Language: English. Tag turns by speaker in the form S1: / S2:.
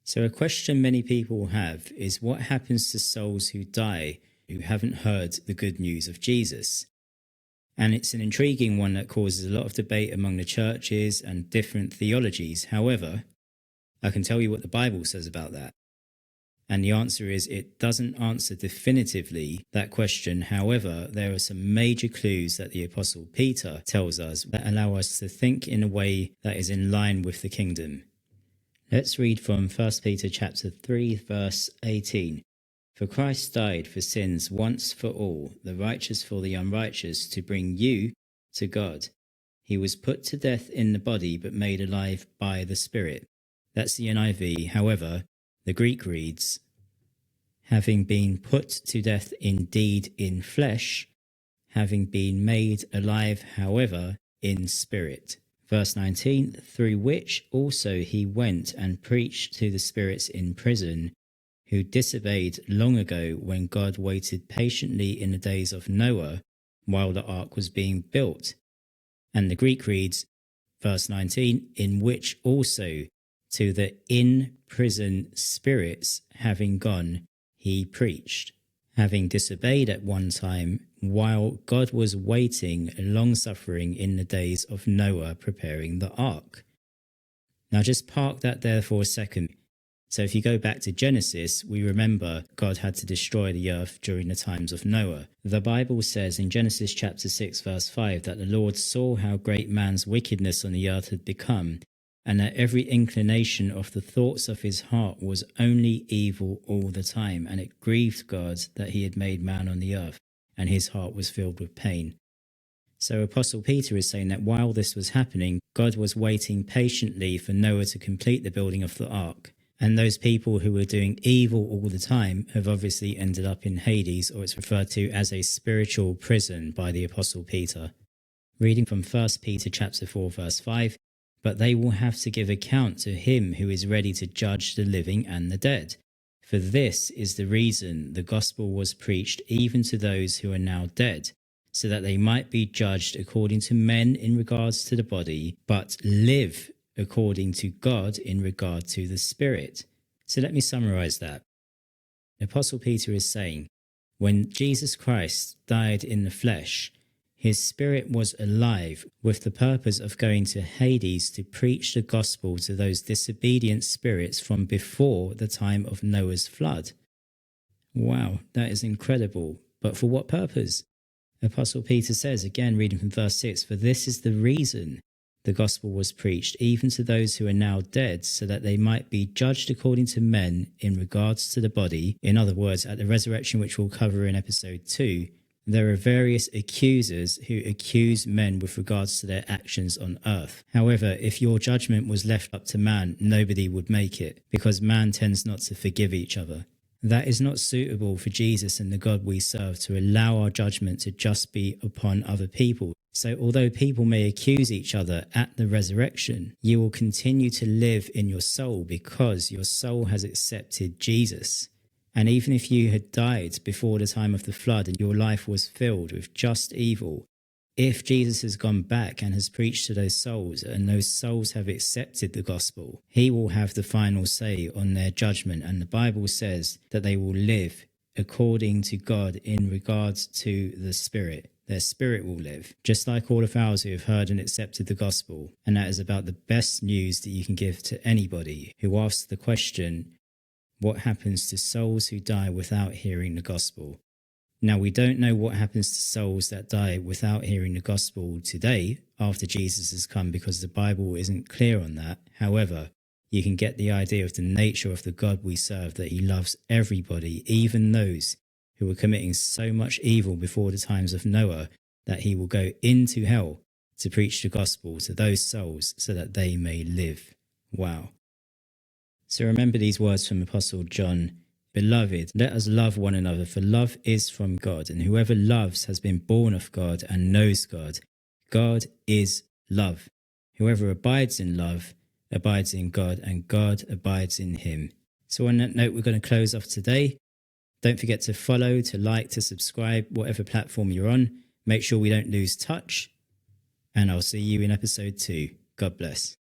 S1: So a question many people have is what happens to souls who die who haven't heard the good news of Jesus? And it's an intriguing one that causes a lot of debate among the churches and different theologies. However, I can tell you what the Bible says about that. And the answer is it doesn't answer definitively that question. However, there are some major clues that the Apostle Peter tells us that allow us to think in a way that is in line with the kingdom. Let's read from 1 Peter chapter 3, verse 18. For Christ died for sins once for all, the righteous for the unrighteous, to bring you to God. He was put to death in the body, but made alive by the Spirit. That's the NIV. However, the Greek reads, having been put to death indeed in flesh, having been made alive, however, in spirit. Verse 19, through which also he went and preached to the spirits in prison, who disobeyed long ago when God waited patiently in the days of Noah while the ark was being built. And the Greek reads, verse 19, in which also to the in-prison spirits having gone, he preached, having disobeyed at one time, while God was waiting long-suffering in the days of Noah preparing the ark. Now just park that there for a second. So if you go back to Genesis, we remember God had to destroy the earth during the times of Noah. The Bible says in Genesis chapter 6 verse 5 that the Lord saw how great man's wickedness on the earth had become, and that every inclination of the thoughts of his heart was only evil all the time, and it grieved God that he had made man on the earth, and his heart was filled with pain. So Apostle Peter is saying that while this was happening, God was waiting patiently for Noah to complete the building of the ark. And those people who were doing evil all the time have obviously ended up in Hades, or it's referred to as a spiritual prison by the Apostle Peter. Reading from 1 Peter chapter 4 verse 5, but they will have to give account to him who is ready to judge the living and the dead. For this is the reason the gospel was preached even to those who are now dead, so that they might be judged according to men in regards to the body, but live according to God in regard to the Spirit. So let me summarize that. The Apostle Peter is saying, when Jesus Christ died in the flesh, his spirit was alive with the purpose of going to Hades to preach the gospel to those disobedient spirits from before the time of Noah's flood. Wow, that is incredible. But for what purpose? Apostle Peter says, again reading from verse 6, for this is the reason the gospel was preached even to those who are now dead, so that they might be judged according to men in regards to the body. In other words, at the resurrection, which we'll cover in episode 2, there are various accusers who accuse men with regards to their actions on earth. However, if your judgment was left up to man, nobody would make it, because man tends not to forgive each other. That is not suitable for Jesus and the God we serve, to allow our judgment to just be upon other people. So although people may accuse each other at the resurrection, you will continue to live in your soul because your soul has accepted Jesus. And even if you had died before the time of the flood and your life was filled with just evil, if Jesus has gone back and has preached to those souls, and those souls have accepted the gospel, he will have the final say on their judgment. And the Bible says that they will live according to God in regards to the Spirit. Their spirit will live, just like all of ours who have heard and accepted the gospel. And that is about the best news that you can give to anybody who asks the question, what happens to souls who die without hearing the gospel? Now, we don't know what happens to souls that die without hearing the gospel today after Jesus has come, because the Bible isn't clear on that. However, you can get the idea of the nature of the God we serve, that he loves everybody, even those who were committing so much evil before the times of Noah, that he will go into hell to preach the gospel to those souls so that they may live. Wow. So remember these words from Apostle John, beloved, let us love one another, for love is from God, and whoever loves has been born of God and knows God. God is love. Whoever abides in love abides in God, and God abides in him. So on that note, we're going to close off today. Don't forget to follow, to like, to subscribe, whatever platform you're on. Make sure we don't lose touch. And I'll see you in episode 2. God bless.